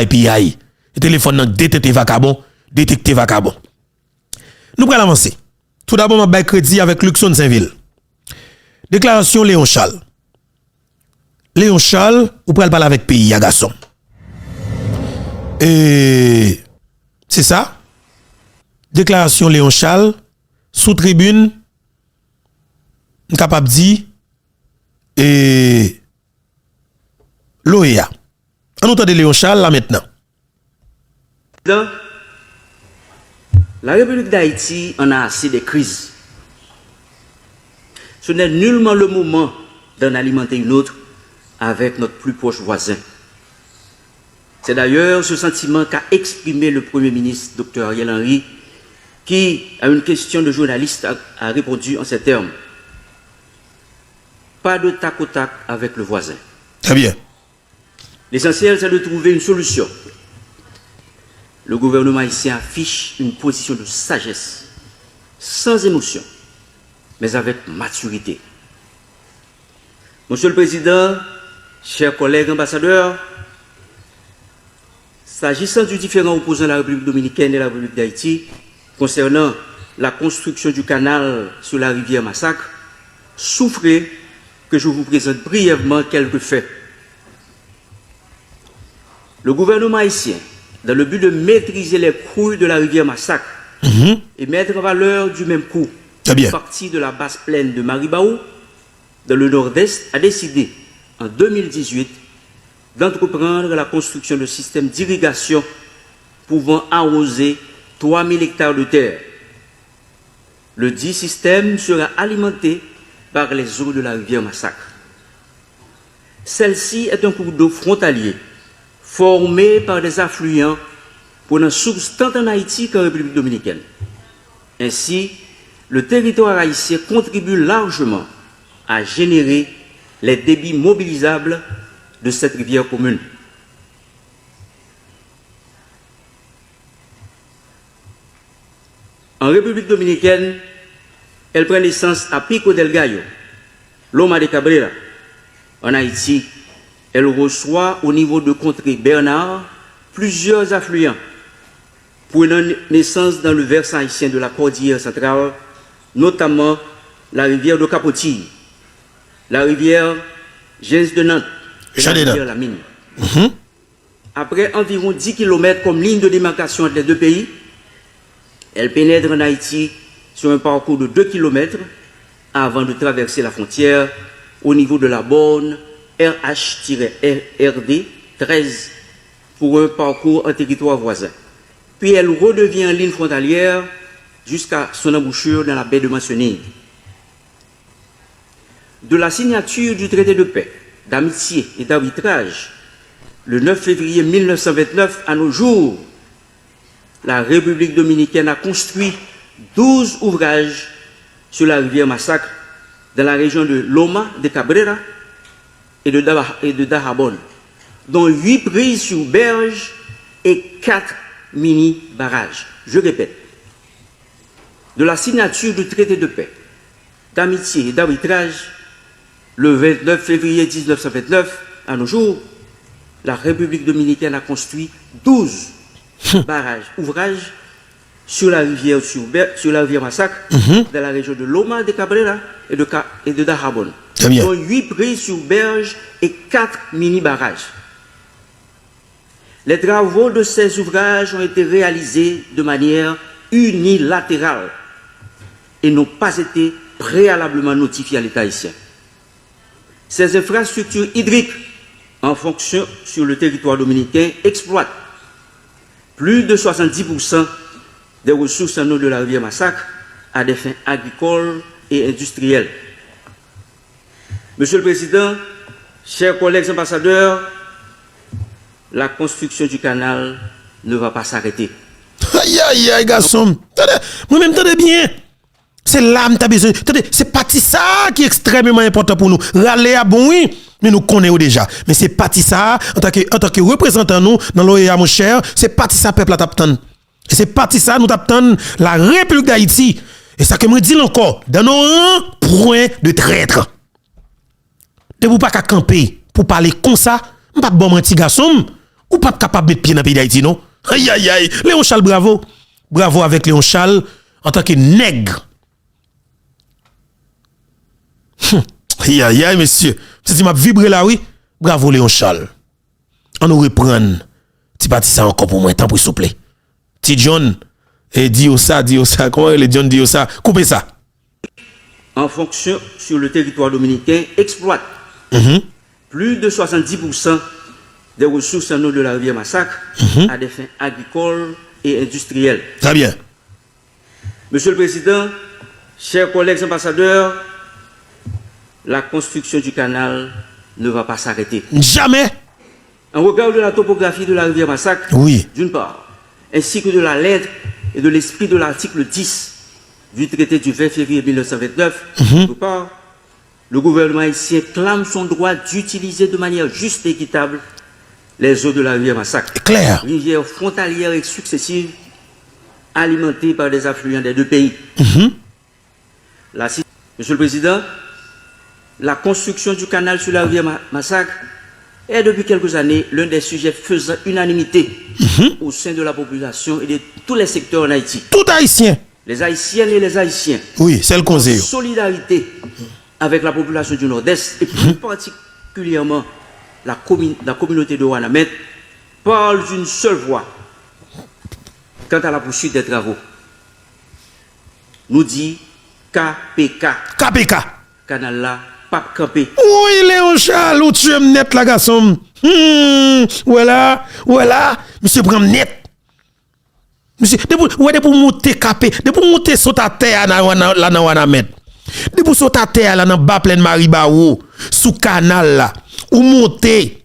IPI. Le téléphone nan détecté vagabond, Nous allons avancer. Tout d'abord, je vais crédit avec Luxon Saint-Ville. Déclaration Léon Charles. Léon Charles, ou pral parler avec pays, ya garçon. Et c'est ça. Déclaration Léon Charles, sous tribune, capable dit, et l'OEA. On entend Léon Charles là maintenant. La République d'Haïti en a assez de crises. Ce n'est nullement le moment d'en alimenter une autre avec notre plus proche voisin. C'est d'ailleurs ce sentiment qu'a exprimé le Premier ministre, Dr Ariel Henry, qui, à une question de journaliste, a répondu en ces termes. Pas de tac au tac avec le voisin. Très bien. L'essentiel, c'est de trouver une solution. Le gouvernement haïtien affiche une position de sagesse, sans émotion, mais avec maturité. Monsieur le Président, chers collègues ambassadeurs, s'agissant du différent opposant la République dominicaine et la République d'Haïti, concernant la construction du canal sur la rivière Massacre, souffrez que je vous présente brièvement quelques faits. Le gouvernement haïtien, dans le but de maîtriser les crues de la rivière Massacre et mettre en valeur du même coup une partie de la basse plaine de Maribaou, dans le nord-est, a décidé en 2018 d'entreprendre la construction de systèmes d'irrigation pouvant arroser 3000 hectares de terre. Le dit système sera alimenté par les eaux de la rivière Massacre. Celle-ci est un cours d'eau frontalier formé par des affluents prenant source tant en Haïti qu'en République dominicaine. Ainsi, le territoire haïtien contribue largement à générer les débits mobilisables de cette rivière commune. En République dominicaine, elle prend naissance à Pico del Gallo, Loma de Cabrera. En Haïti, elle reçoit au niveau de Contrée Bernard plusieurs affluents, prenant naissance dans le versant haïtien de la cordillère centrale, notamment la rivière de Capotille, la rivière Gens de Nantes et la rivière La Mine. Après environ 10 km comme ligne de démarcation entre les deux pays, elle pénètre en Haïti sur un parcours de 2 km avant de traverser la frontière au niveau de la borne RH-RD 13 pour un parcours en territoire voisin. Puis elle redevient en ligne frontalière jusqu'à son embouchure dans la baie de Mancenille. De la signature du traité de paix, d'amitié et d'arbitrage, le 9 février 1929 à nos jours, la République dominicaine a construit 12 ouvrages sur la rivière Massacre dans la région de Loma de Cabrera et de Dajabon, dont 8 prises sur berge et 4 mini-barrages. Je répète, de la signature du traité de paix, d'amitié et d'arbitrage, le 29 février 1929, à nos jours, la République dominicaine a construit 12 barrages, ouvrages sur la rivière Massacre, dans la région de Loma de Cabrera et de Dajabon, dont 8 prises sur berge et 4 mini-barrages. Les travaux de ces ouvrages ont été réalisés de manière unilatérale et n'ont pas été préalablement notifiés à l'État haïtien. Ces infrastructures hydriques en fonction sur le territoire dominicain exploitent plus de 70% des ressources en eau de la rivière Massacre à des fins agricoles et industrielles. Monsieur le Président, chers collègues ambassadeurs, la construction du canal ne va pas s'arrêter. Aïe, aïe, aïe, garçon. Moi-même, tenez bien. C'est là que tu as besoin. C'est parti ça qui est extrêmement important pour nous. Râler à bon, oui, mais nous connaissons déjà. Mais c'est parti ça, en tant que représentant nous, dans l'OEA, mon cher, c'est parti ça, peuple à t'attendre. Et c'est parti ça, nous t'attendons la République d'Haïti. Et ça que me dit encore, dans nos points de traître. De vous pas qu'à camper pour parler comme ça, pas bon petit garçon. ou pas capable de mettre pied dans le pays d'Haïti, non? Aïe, aïe, aïe. Léon Charles, bravo. Bravo avec Léon Charles en tant que nègre. Aïe, aïe, aïe, monsieur. Si m'a vibré là, oui. Bravo Léon Charles. On nous reprend. Ti parti ça encore pour moi, tant pour s'il vous plaît. Ti John, et dit ça. Comment les John dit ça? Coupez ça. En fonction sur le territoire dominicain, exploite plus de 70% des ressources en eau de la rivière Massacre à des fins agricoles et industrielles. Très bien. Monsieur le Président, chers collègues ambassadeurs, la construction du canal ne va pas s'arrêter. Jamais. En regard de la topographie de la rivière Massacre, oui, d'une part, ainsi que de la lettre et de l'esprit de l'article 10 du traité du 20 février 1929, d'autre part, le gouvernement haïtien clame son droit d'utiliser de manière juste et équitable les eaux de la rivière Massacre. Claire. Rivière frontalière et successive, alimentée par des affluents des deux pays. Monsieur le Président, la construction du canal sur la rivière Massacre est depuis quelques années l'un des sujets faisant unanimité au sein de la population et de tous les secteurs en Haïti. Tout haïtien. Les Haïtiennes et les Haïtiens. Oui, c'est le conseil. Solidarité avec la population du Nord-Est et plus particulièrement la communauté de Ouanamet parle d'une seule voix quant à la poursuite des travaux. Nous dit KPK. KPK. Canal là, pas campé. Oui, Léon Charles, ou tu aimes net la garçon. Voilà. Monsieur prend net. Monsieur, pour monter capé, pour monter sur ta terre là dans Ouanamet. Depuis sur ta terre là dans bas pleine Maribaou, sous canal là, ou monter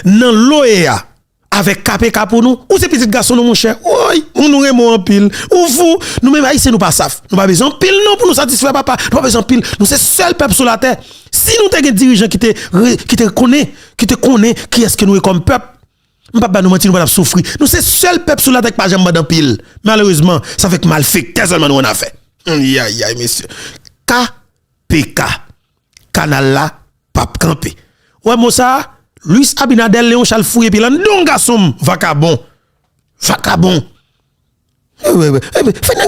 dans l'OEA avec KPK pour nous. Ou ces petits garçons mon cher. Oui, on nous aime en pile. Ou vous, nous même haïtiens nous pas saf. Nous pas besoin pile non pour nous satisfaire papa. Nous pas besoin pile. Nous c'est seul peuple sur la terre. Si nous t'es un dirigeant qui te connaît, qui est-ce que nous est comme peuple. Papa nous mentir nous pas souffrir. Nous c'est seul peuple sur la terre qui pas jamais dans pile. Malheureusement, ça fait que mal fait. Qu'est-ce que nous on a fait? Aïe aïe messieurs. KPK. Canal là, pape campé. Ouais, moi ça, Luis Abinadel, Léon Charles Fouye, puis là, non, garçon, vacabon. Faites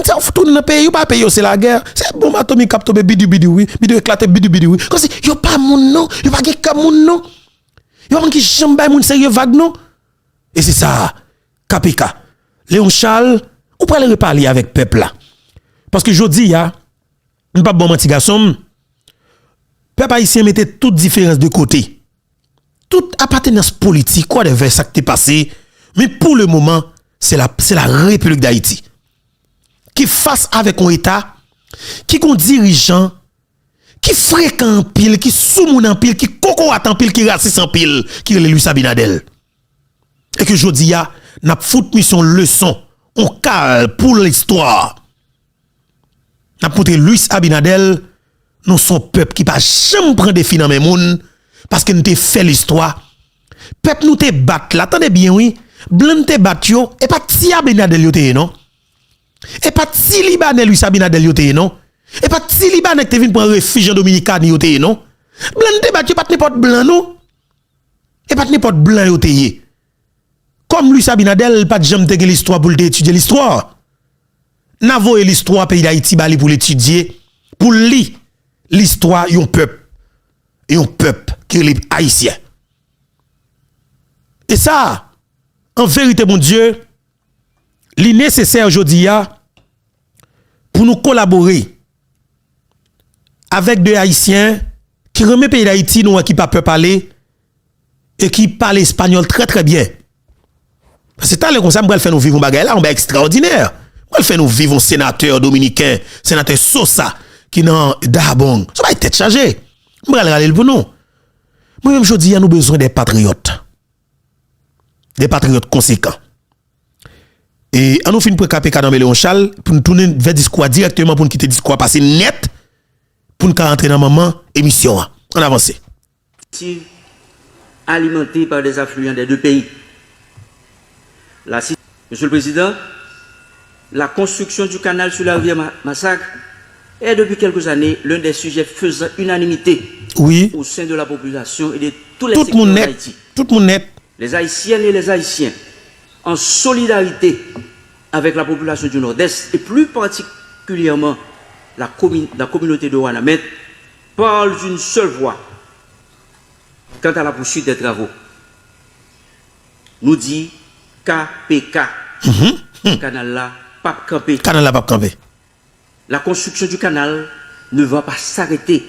ça, vous tournez dans le pays, vous pas payer, c'est la guerre. C'est bon, atomique, cap tombe, bidu, oui. Bidu éclaté, bidu, oui. Comme si, y'a pas moun, non. Y'a pas comme moun, non. Y'a pas qui jambe, moun sérieux vague, non. Et c'est ça, KPK. Léon Charles, ou pas aller reparler avec peuple là. Parce que je dis, y'a, pas bon menti garçon, peuple haïtien mettait toute différence de côté. Toute appartenance politique, quoi de vers ça qui est passé, mais pour le moment, c'est la République d'Haïti qui face avec un État, qui est un dirigeant, qui fréquent en pile, qui sous en pile, qui coco en pile, qui raciste en pile, qui est Luis Abinadel. Et que je dis, n'a fout mission leçon, on cale pour l'histoire. N'a montré Luis Abinadel, nous sommes peuple qui pas jamais prendre des filles dans mes moun parce que nous te fait l'histoire. Peuple nous te bat là, attendez bien oui, blanc te bat yo et pas ti Abinadel yo te non. Et pas ti Libanais Luis Abinadel yo te non. Et pas ti Libanais qui te vinn prendre refuge en Dominicaine yo te non. Blanc te bat yo pas n'importe blanc non. Et pas n'importe blanc yo te. Comme Luis Abinadel pas jamais te l'histoire pour étudier l'histoire. N'avo l'histoire pays d'Haïti bali pour l'étudier, pour lire l'histoire yon peuple qui est haïtien. Et ça, en vérité, mon Dieu, li nécessaire aujourd'hui pour nous collaborer avec des Haïtiens qui remet pays d'Haïti nous qui pas peur parler et qui parlent espagnol très très bien. Parce que tant comme ça, on faire nous vivre un bagage là, on est extraordinaire. On fait nous vivre un sénateur dominicain, sénateur Sosa, qui dans Dabong. Ça va être tête chargée. On va aller pour nous. Moi-même, je dis, nous avons besoin des patriotes. Des patriotes conséquents. Et on nous fait pour KPK dans Léon Charles, pour nous tourner vers le discours directement, pour nous quitter le discours passer net, pour nous rentrer dans maman émission. On avance. Alimenté par des affluents des deux pays. Monsieur le Président, la construction du canal sur la rivière Massacre est depuis quelques années l'un des sujets faisant unanimité oui. au sein de la population et de tous les secteurs d'Haïti. Tout le monde net. les Haïtiennes et les Haïtiens, en solidarité avec la population du Nord-Est et plus particulièrement la communauté de Ouanamène, parlent d'une seule voix quant à la poursuite des travaux. Nous dit KPK. Canal là, pas campé. Canal là, pas campé. La construction du canal ne va pas s'arrêter.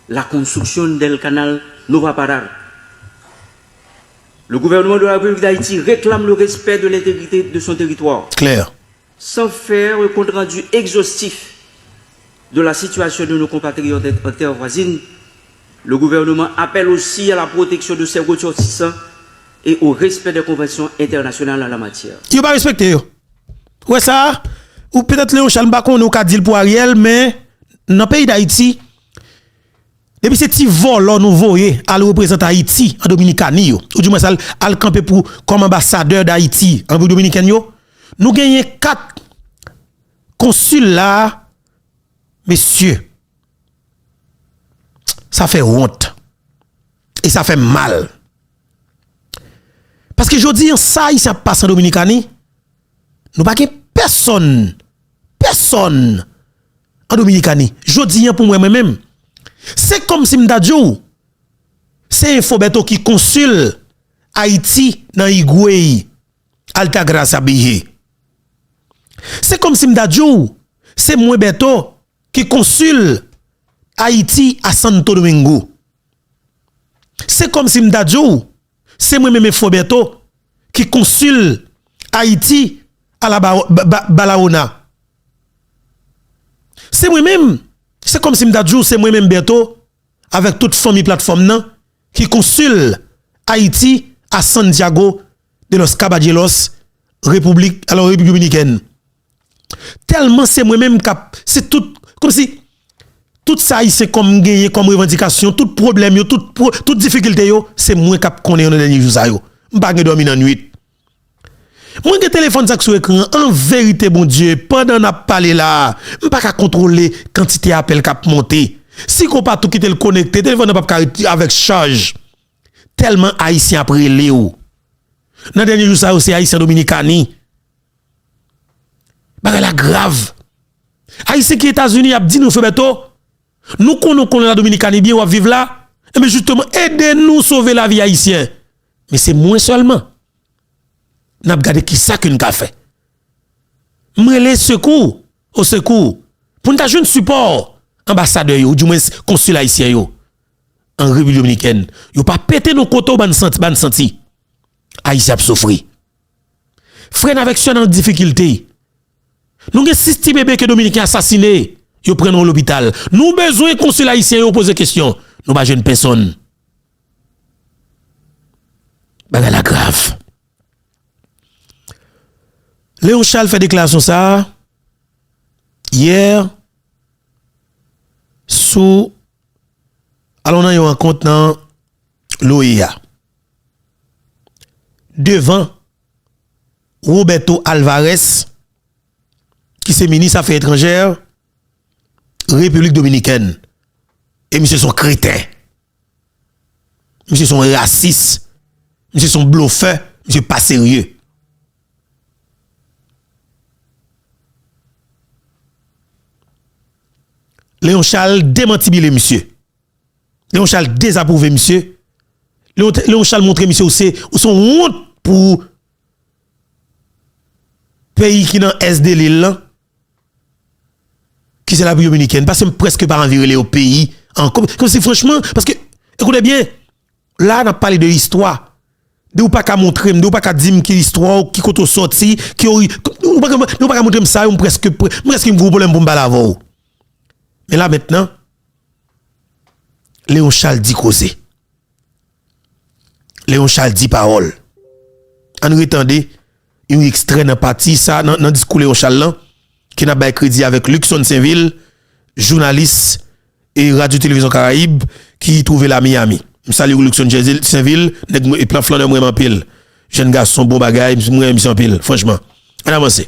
La construction del canal ne va pas parar. Le gouvernement de la République d'Haïti réclame le respect de l'intégrité de son territoire. Clair. Sans faire un compte rendu exhaustif de la situation de nos compatriotes en terre voisine, le gouvernement appelle aussi à la protection de ses ressortissants et au respect des conventions internationales en la matière. Il pas respecté. Ouais ça, ou peut-être Léon Charles Bacon nous ka dit pour Ariel, mais dans le pays d'Haïti, depuis ces petits vols nous voyons à représenter Haïti en Dominicanie, ou du moins à le camper pour comme ambassadeur d'Haïti en République dominicaine, nous gagnons 4 consuls là, messieurs. Ça fait honte. Et ça fait mal. Parce que je dis, ça, il s'est passé en Dominicanie. Nous pas personne en Dominicanie. Je dis pour moi-même. C'est comme si m'dadjou, c'est un Fobeto qui consul Haïti dans Higoué, Altagracia Bihé. C'est comme si m'dadjou, c'est moi Beto qui consul Haïti à Santo Domingo. C'est comme si m'dadjou, c'est moi-même Fobeto qui consul Haïti à la Balaona. C'est moi-même. C'est comme si m'dadjou, c'est moi-même Beto, avec toute famille plateforme nan, qui consul Haïti à Santiago de los Caballeros, République dominicaine. Tellement c'est moi-même cap, c'est tout, comme si, tout ça c'est comme gagné, comme revendication, tout problème, toute difficulté, c'est moi cap connaît dans les derniers jours. Je ne pas dormir dans la nuit. Moi, j'ai téléphone sur écran, en vérité, bon Dieu, pendant qu'on a parlé là, je ne peux pas contrôler la quantité d'appels qui a monté. Si on pas tout quitter le connecté, le téléphone n'a pas avec charge. Tellement haïtien après Léo. Dans le dernier jour, ça aussi haïtien dominicani. Bah, la grave. Haïtien qui est États-Unis a dit nous, Febeto, nous connaissons la Dominicanie bien, on va vivre là. Mais justement, aidez-nous à sauver la vie haïtienne. Mais c'est moins seulement. N'a regardé qui ça qu'une café. M'rele secours au secours pour nous jeune support ambassadeur ou du moins consul haïtien yo en République dominicaine. Yo pas péter nos koto ban senti. Haïtien a souffri. Frère avec son en difficulté. Nous avons 6 petits bébés que dominicains assassinés, yo prennent l'hôpital. Nous besoin consul haïtien yo poser question. Nous pas jeune personne. Bagala grave. Léon Charles fait déclaration ça hier sous allons dans une rencontre dans l'OEA devant Roberto Alvarez qui est ministre Affaires étrangères République dominicaine et monsieur son crétin, monsieur son raciste, monsieur son bluffeur, monsieur pas sérieux. Léon Charles démentibilé monsieur. Léon Charles désapprouvé monsieur. Léon Charles montré monsieur c'est son honte pour pays qui dans est de l'île qui c'est la République dominicaine parce que presque pas environné au pays comme si franchement parce que écoutez bien là on a parlé de l'histoire de ou pas qu'à montrer de ou pas qu'à dire qui l'histoire qui côté sorti qui ou pas qu'à montrer ça presque un gros problème pour me balavo. Mais là maintenant, Léon Charles dit causer. Léon Charles dit parole. En retendez, un extrait dans partie ça dans discours Léon Charles là, qui n'a pas crédit avec Luxon Saint-Ville, journaliste et Radio-Télévision Caraïbe qui trouve la Miami. Je salue Luxon Saint-Ville, et plan flaneur moi en pile. Jeune garçon bon bagaille, moi en pile, franchement. On avance.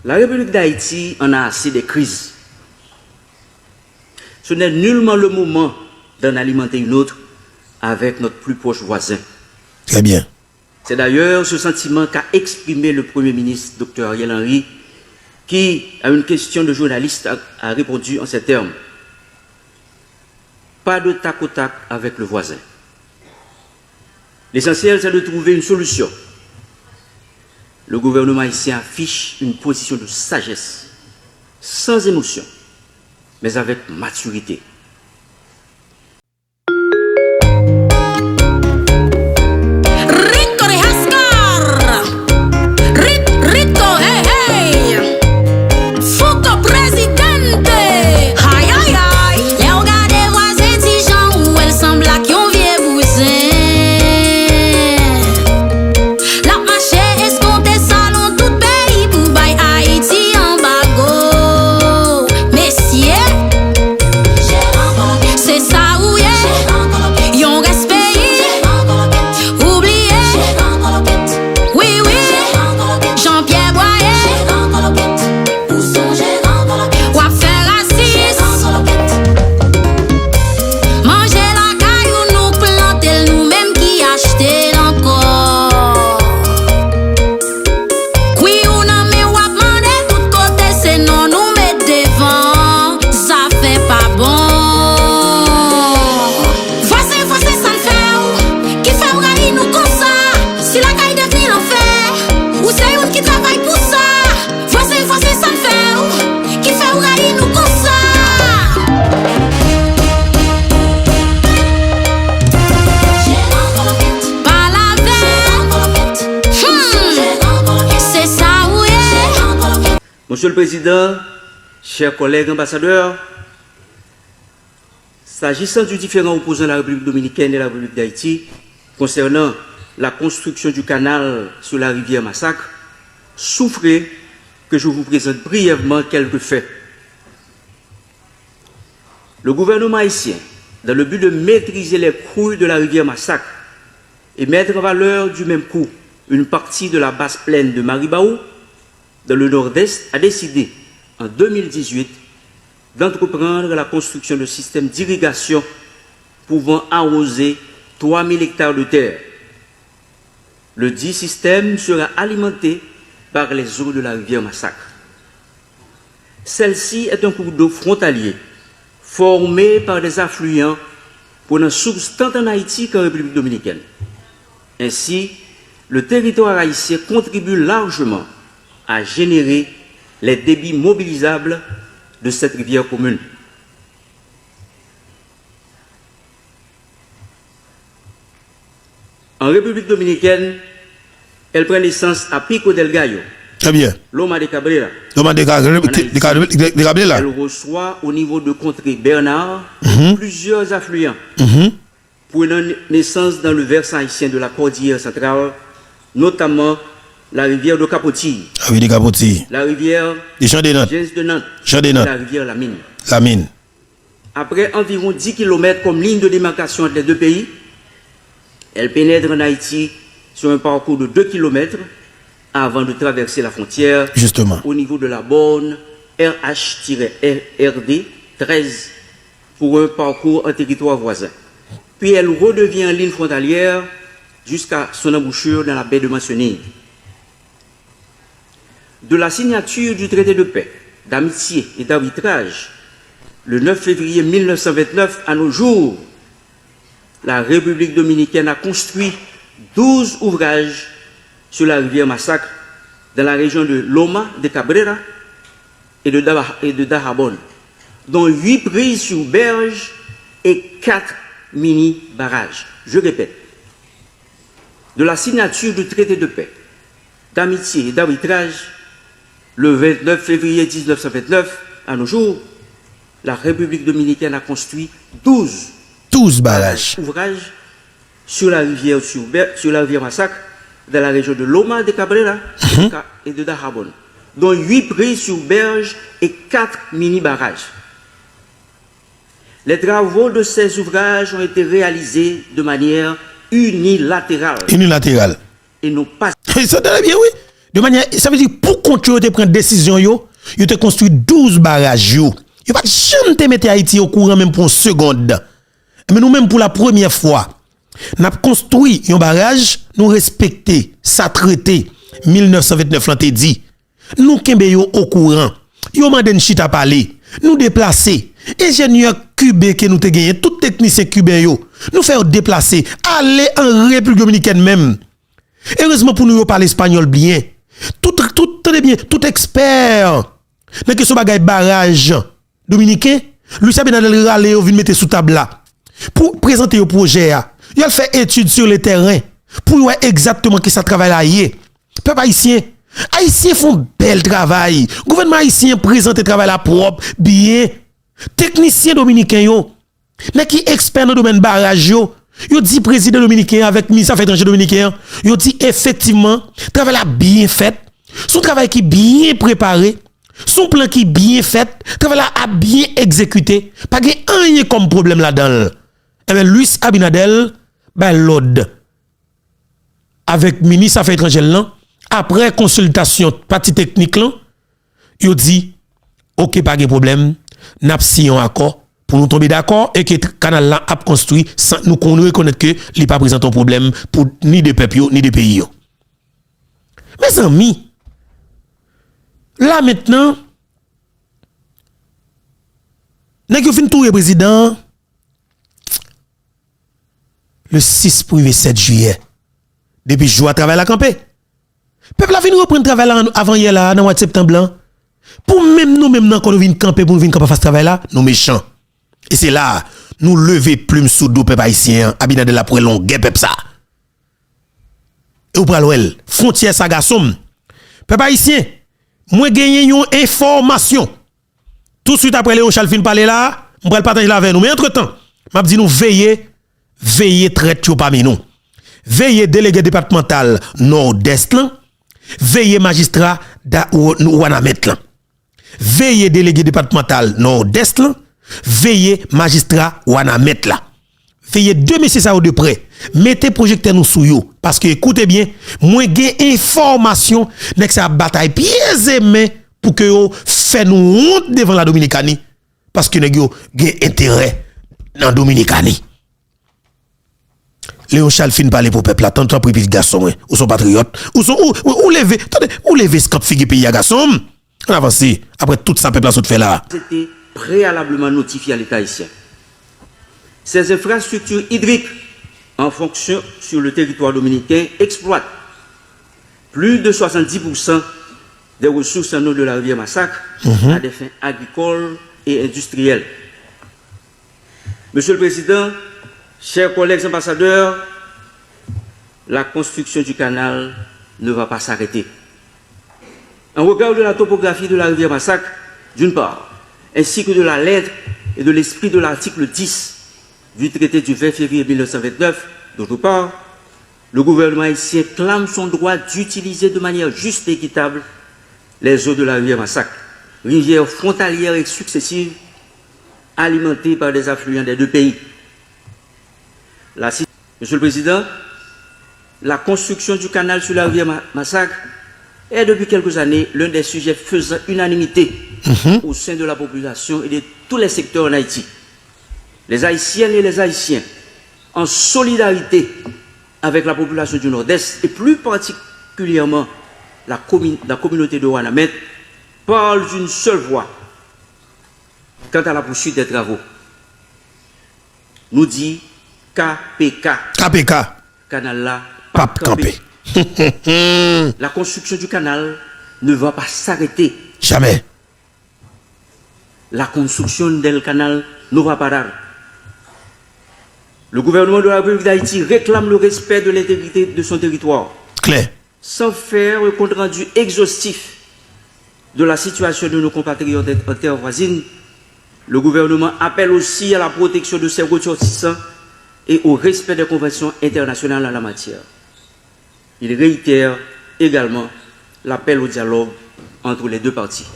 La République d'Haïti en a assez de crises. Ce n'est nullement le moment d'en alimenter une autre avec notre plus proche voisin. Très bien. C'est d'ailleurs ce sentiment qu'a exprimé le Premier ministre, Dr Ariel Henry, qui, à une question de journaliste, a répondu en ces termes. Pas de tac au tac avec le voisin. L'essentiel, c'est de trouver une solution. Le gouvernement haïtien affiche une position de sagesse, sans émotion, mais avec maturité. Monsieur le Président, chers collègues ambassadeurs, s'agissant du différend opposant la République dominicaine et la République d'Haïti concernant la construction du canal sur la rivière Massacre, souffrez que je vous présente brièvement quelques faits. Le gouvernement haïtien, dans le but de maîtriser les crues de la rivière Massacre et mettre en valeur du même coup une partie de la basse plaine de Maribaou, dans le nord-est, a décidé en 2018 d'entreprendre la construction de systèmes d'irrigation pouvant arroser 3000 hectares de terre. Le dit système sera alimenté par les eaux de la rivière Massacre. Celle-ci est un cours d'eau frontalier formé par des affluents prenant source tant en Haïti qu'en République dominicaine. Ainsi, le territoire haïtien contribue largement à générer les débits mobilisables de cette rivière commune. En République dominicaine, elle prend naissance à Pico del Gallo. Très bien. Loma de Cabrera. Loma de Cabrera. Elle reçoit au niveau de Contrée Bernard plusieurs affluents, prenant naissance dans le versant haïtien de la cordillère centrale, notamment la rivière de Capotilles, la rivière de Nantes, et la rivière Lamine. Après environ 10 km comme ligne de démarcation entre les deux pays, elle pénètre en Haïti sur un parcours de 2 km avant de traverser la frontière au niveau de la borne RH-RD 13 pour un parcours en territoire voisin. Puis elle redevient en ligne frontalière jusqu'à son embouchure dans la baie de Mancenille. De la signature du traité de paix, d'amitié et d'arbitrage, le 9 février 1929 à nos jours, la République dominicaine a construit 12 ouvrages sur la rivière Massacre dans la région de Loma de Cabrera et de Dajabón, dont 8 prises sur berge et 4 mini-barrages. Je répète, de la signature du traité de paix, d'amitié et d'arbitrage, le 29 février 1929, à nos jours, la République dominicaine a construit 12 barrages ouvrages sur la rivière Massacre, dans la région de Loma de Cabrera et de Dajabón, dont 8 prises sur berge et 4 mini-barrages. Les travaux de ces ouvrages ont été réalisés de manière unilatérale. Et non pas... Ça très bien, oui. De manière, ça veut dire, pour continuer de prendre décision, ils ont construit 12 barrages. Ils ne vont pas jamais te mettre Haïti au courant même pour une seconde. Mais nous-mêmes, pour la première fois, nous avons construit un barrage, nous respecter, ça traité, 1929 l'an dit. Nous kembe yo au courant. Yo manden chita parler. Nous déplacer. Ingénieur cubain que nous te gagné, tout technicien cubain yo. Nous faire déplacer, aller en République dominicaine même. Heureusement pour nous yo parler espagnol bien. Tout bien, tout expert. Dans question bagay barrage dominicain, Luis Abinadel rale vinn mettre sous table là. Pour présenter au projet a. Il fait étude sur le terrain pour voir exactement qui ça travaille là hier. Peuple haïtien, haïtiens font bel travail. Gouvernement haïtien présente le travail là propre, bien. Technicien dominicain yo, mais qui expert dans le domaine barrage yo dit président dominicain avec ministre affaires étrangères dominicain, yo dit effectivement travail là bien fait, son travail qui bien préparé, son plan qui bien fait, travail là a bien exécuté, pas rien comme problème là-dedans. Et bien Luis Abinadel ben l'ordre avec ministre affaires étrangères là, après consultation partie technique là, yo dit OK pas de problème. N'a pas un accord pour nous tomber d'accord et que le canal là a construit sans nous reconnaître que il pas présente un problème pour ni de peuple ni de pays. Mes amis, là maintenant, nous fin tout le président le 6 pour le 7 juillet. Depuis jour travail la campé. Peuple a fini reprendre travail là avant hier là dans mois de septembre là. Pour même nous même quand nous venons camper pour nous venir faire ce travail là, nous méchants. Et c'est là nous lever plume sous dos peuple haïtien, Abinadel la pour longue peuple ça. Et ou pral wel, frontière ça garçon. Peuple haïtien, moi gagner une information. Tout de suite après Léon Charles fin parler là, on va partager là avec nous. Mais entre-temps, m'a dit nous veiller traite yo parmi nous. Veiller délégué départemental nord-est là, veiller magistrat da Ouanamet là. Veillez délégué départemental nord-est là, veillez magistrat Ouanamet là. Veillez deux messieurs ça de près. Mettez projecteur nous sous yo parce que écoutez bien, moi j'ai information nek ça bataille pieds et mains pour que yo fait nous honte devant la Dominicanie parce que nèg yo gen intérêt dans Dominicanie. Léon Charles fin parler pour peuple là, tant pour petit garçon ou son patriote ou lever, attendez, ou lever scap figue pays garçon. On avance après tout ça peuple là fait là. C'était préalablement notifié à l'État haïtien. Ces infrastructures hydriques en fonction sur le territoire dominicain exploitent plus de 70% des ressources en eau de la rivière Massacre à des fins agricoles et industrielles. Monsieur le Président, chers collègues ambassadeurs, la construction du canal ne va pas s'arrêter. En regard de la topographie de la rivière Massacre, d'une part, ainsi que de la lettre et de l'esprit de l'article 10 du traité du 20 février 1929, d'autre part, le gouvernement haïtien clame son droit d'utiliser de manière juste et équitable les eaux de la rivière Massacre, rivière frontalière et successive, alimentée par des affluents des deux pays. Monsieur le Président, la construction du canal sur la rivière Massacre est depuis quelques années l'un des sujets faisant unanimité au sein de la population et de tous les secteurs en Haïti. Les Haïtiennes et les Haïtiens, en solidarité avec la population du Nord-Est et plus particulièrement la communauté de Ouanamet, parlent d'une seule voix quant à la poursuite des travaux. Nous dit KPK. Canal là, pas campé. La construction du canal ne va pas s'arrêter. Jamais. La construction del canal ne va pas parar. Le gouvernement de la République d'Haïti réclame le respect de l'intégrité de son territoire. Claire. Sans faire un compte rendu exhaustif de la situation de nos compatriotes en terre voisine, le gouvernement appelle aussi à la protection de ses ressortissants et au respect des conventions internationales en la matière. Il réitère également l'appel au dialogue entre les deux parties.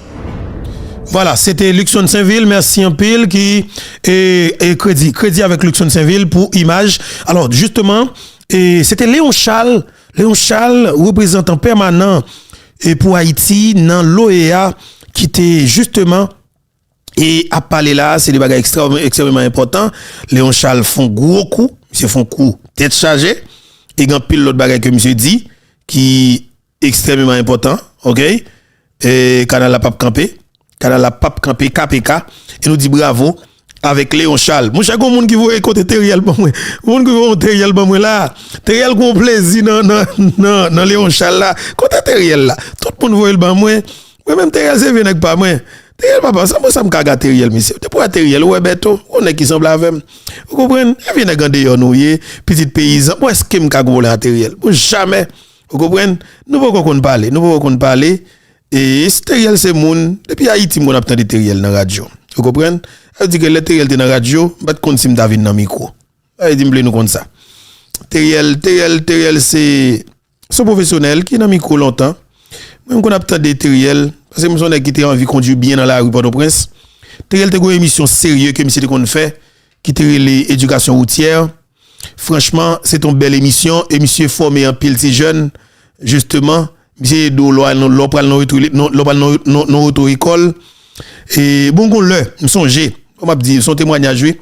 Voilà, c'était Luxon Saint-Ville, merci un pile qui est crédit avec Luxon Saint-Ville pour image. Alors justement, c'était Léon Charles, représentant permanent et pour Haïti dans l'OEA qui était justement Et à parler là, c'est des bagages extrêmement importants. Léon Charles font gros coup, monsieur font coup tête chargée. Et il y a pile l'autre bagages que monsieur dit, qui est extrêmement important, ok? Et canal la pape campé, KPK, et nous dit bravo avec Léon Charles. Mon cher, monde qui voit côté Teriel, bon, monde qui voit Teriel, bon, là, Teriel qu'on plaisir dans Léon Charles là, côté Teriel là, tout le monde voit le ban, moi, même Teriel, c'est venu pas moi. Teriel, papa, ça me caga Teriel, mais c'est pour Teriel, ouais, Beto, on est qui semble avec. Vous comprenez? Il vient de gagner yon petit paysan, moi, est-ce que me caga voler à Teriel? Jamais. Vous comprenez? Nous ne pouvons pas parler. Et Teriel, c'est moun, depuis Haïti, mon apprend de Teriel dans la radio. Vous comprenez? Elle dit que le Teriel dans la radio, je ne sais pas si David dans le micro. Elle dit que nous comme ça. Teriel, c'est un professionnel qui est dans le micro longtemps. Même qu'on a peut-être des Teriel, parce que nous qui ont envie de conduire bien dans la rue Port-au-Prince. Teriel, c'est une émission sérieuse que monsieur qu'on fait, qui est l'éducation routière. Franchement, c'est une belle émission. Et monsieur formé en pile ces jeunes, justement, monsieur l'opral non auto-école. Et bon, on l'a, me songe, on m'a dit, son témoignage, oui.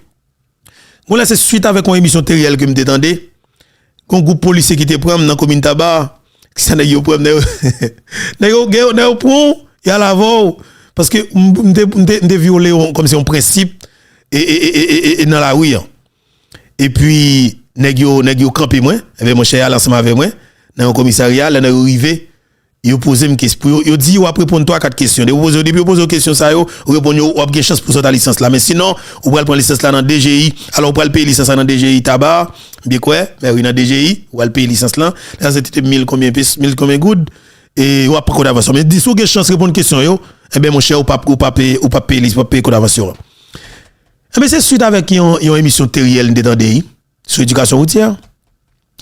Bon, là, c'est suite avec une émission Teriel que me détendais. Un groupe policier qui était pris dans la commune Tabar. Ça n'a pas il y a l'avant parce que m'te violé comme c'est un principe et dans la rue. Et puis nèg yo campé moi avec mon cher ensemble avec moi dans un commissariat là on arrivé il posé une question il dit ou après répondre 3 4 questions depuis poser une question ça yo répondre ou a chance pour sortir licence là mais sinon on va prendre licence là dans DGI alors on va payer licence dans DGI tabac bien quoi mais oui dans DGI on va payer licence là c'était 1000 combien gouttes et ou après code d'avance mais dis ou chance répondre question yo eh ben mon cher ou pas payer code d'avance mais c'est suite avec une émission Teriel d'Étendéi sur éducation routière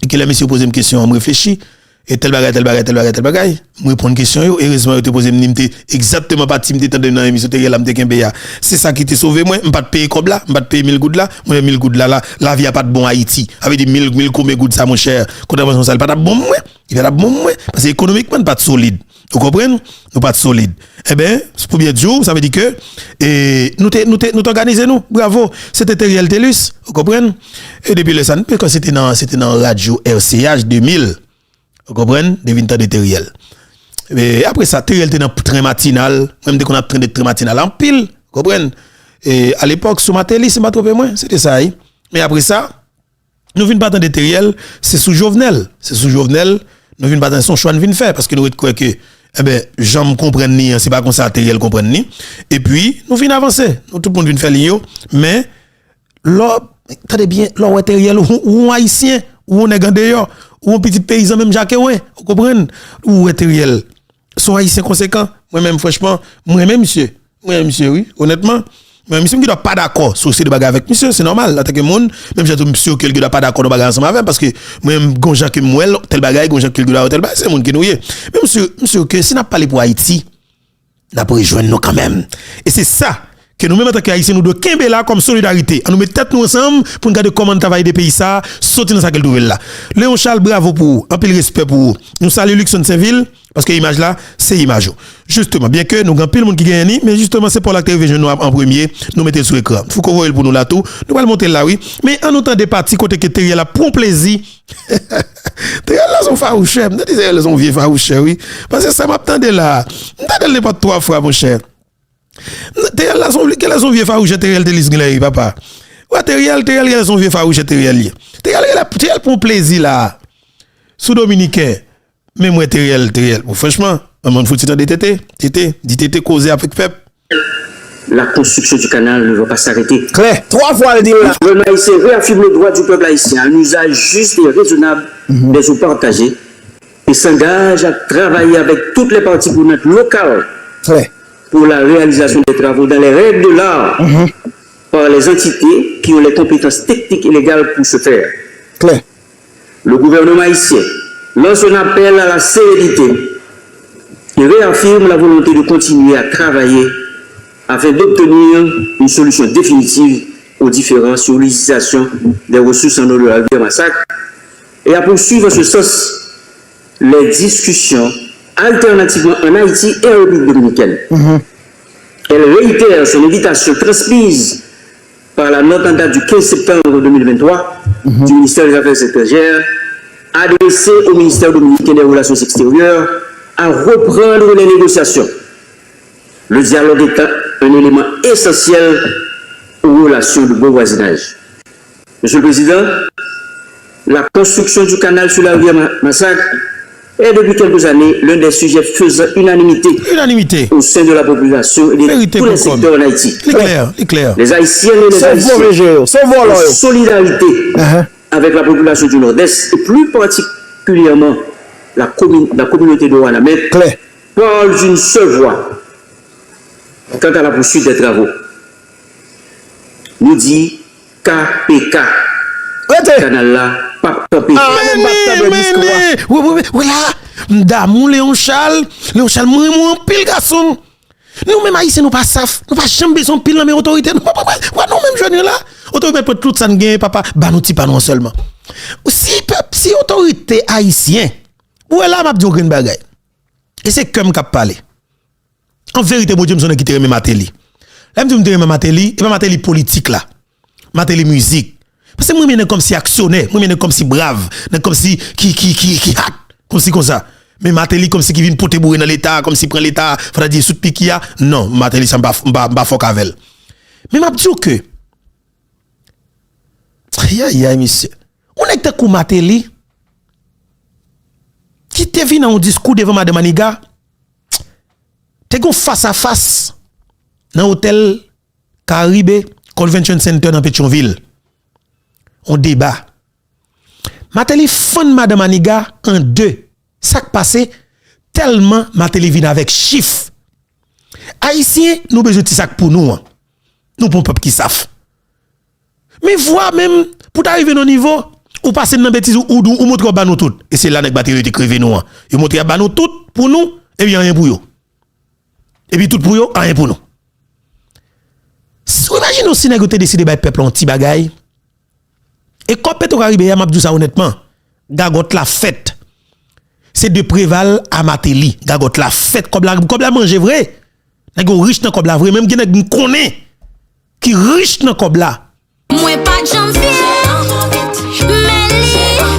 et que la monsieur pose une question on réfléchit et tel bagage me répondre une question heureusement te poser exactement pas team d'étendre dans émission Teriel am te c'est ça qui t'a sauvé moi pas payer comme là pas payer 1000 gouttes là moi 1000 gouttes là la vie a pas de bon Haïti avec des 1000 combien gouttes ça mon cher contravention ça pas de bon moi il va bon moi parce que économiquement pas de solide vous comprenez nous pas de solide eh ben c'est pour bien jour ça veut dire que et nous organiser nous bravo c'était Teriel Telus vous comprenez et depuis le san parce que c'était dans radio RCH 2000 vous comprenez des 20 ans de Teriel et après ça Teriel était dans train matinal même dès qu'on a train de train matinal en pile vous comprenez et à l'époque sur Matéli c'est pas trop moins c'était ça mais après ça nous venons pas de Teriel c'est sous Jovenel nous venons pas dans son choix de venir faire parce que nous croyons que eh ben j'en comprends ni c'est pas comme ça Teriel comprend ni et puis nous venons avancer nous tout le monde vient faire l'io mais là attendez bien là Teriel ou haïtien ou on est gandéo ou un petit paysan même Jacques ouais vous comprenez ou Teriel sont haïtiens conséquents moi-même franchement moi-même monsieur oui honnêtement mais monsieur qui doit pas d'accord sur ces bagages avec monsieur c'est normal en tant que monde même j'ai monsieur qui doit pas d'accord dans bagages ensemble avec parce que moi-même gonja que moi tel bagage gonja que doit tel bagage c'est monde qui nous mais monsieur que si n'a pas parlé pour Haïti n'a pas rejoindre nous quand même et c'est ça que nous même en tant qu'haïtiens nous devons kembe là comme solidarité nous mettre tête nous ensemble pour regarder comment travailler des pays ça sortir dans ça qu'elle nouvelle là Léon Charles bravo pour vous un peu de respect pour vous nous saluons Luxon Saint-Ville parce que l'image là c'est image justement bien que nous grand pile monde qui gagne mais justement c'est pour la télévision nous en premier nous mettez sur écran faut qu'on voit pour nous là tout nous allons monter là oui mais en autant des parties côté que Teriel là pour plaisir Teriel là sont farouches me disais elles sont vieux farouches oui parce que ça m'attendait là m'attendait pas 3 fois mon cher Teriel là sont vieux farouches Teriel Telis papa ouais Teriel elles sont vieux farouches Teriel pour plaisir là sous dominicain mais moi Teriel franchement on faut titre de tété causer avec peuple la construction du canal ne va pas s'arrêter. Claire, 3 fois le dire là. Le gouvernement haïtien réaffirme le droit du peuple haïtien à un usage juste et raisonnable des eaux partagées et s'engage à travailler avec toutes les parties prenantes locales pour la réalisation des travaux dans les règles de l'art par les entités qui ont les compétences techniques et légales pour ce faire. Claire. Le gouvernement haïtien lance un appel à la sérénité et réaffirme la volonté de continuer à travailler afin d'obtenir une solution définitive aux différentes sollicitations des ressources en eau de la massacre et à poursuivre en ce sens les discussions alternativement en Haïti et en République dominicaine. Elle réitère son invitation transmise par la note en date du 15 septembre 2023 du ministère des Affaires étrangères, adressée au ministère dominicain des Relations extérieures, à reprendre les négociations. Le dialogue étant un élément essentiel aux relations de bon voisinage. Monsieur le Président, la construction du canal sur la rivière Massacre est depuis quelques années l'un des sujets faisant unanimité au sein de la population et de tous les secteurs en Haïti. Les Haïtiens et les Haïtiens en solidarité avec la population du Nord-Est et plus particulièrement la communauté de Ouanamètre parlent d'une seule voix quant à la poursuite des travaux. Nous dit KPK. Canal là, pas topé. Voilà, M'damou Léon Charles, moi en pile garçon. Nous même haïtiens nous pas saf, nous pas jamais besoin pile dans mes autorités. Nous pas nous même jeunes là. Autorité pour tout ça gagne papa, ba nous ti pas non seulement. Si autorité haïtien, ou là m'a dit une bagay. Et c'est comme qu'a parler. En vérité bon Dieu me sonne qui te remet Matéli. Là me dit me remet Matéli, et pas Matéli politique là. Matéli musique. Parce que moi je suis comme si actionnaire, moi je suis comme si brave, comme si qui hack, comme si comme ça. Mais Matéli comme si qui vient porter bourrer dans l'état, comme si prend l'état, faudra dire sous piquia. Non, Matéli ça m'ba fok avec. Mais m'a dit que aïe monsieur. On est que Matéli qui te vient dans un discours devant madame Maniga. Te gon face à face dans hôtel Caribe Convention Center dans Pétionville. On débat. Matéli fond madame Aniga en deux. Ça qui passe tellement Matéli vient avec chiffre. Haïtien, nous besoin de ça pour nous. Nous pour peuple qui savent. Mais voir même pour arriver au niveau ou passer dans bêtise ou montrer ba nous tout. Et c'est là que batterie écrivez nous. Ils montrent ba nous tout pour nous et bien rien pour eux. Et puis tout pour eux, rien pour nous. Imaginez si nous décidé de peuple en petit bagaille. Et quand Petro Caribé m'a dit ça honnêtement, gagot la fête. C'est de Préval à Matéli, gagot la fête comme la manger vrai. Nèg riche dans comme la vrai, même qui nèg connaît qui riche dans comme la. Moi pas de janvier. Mais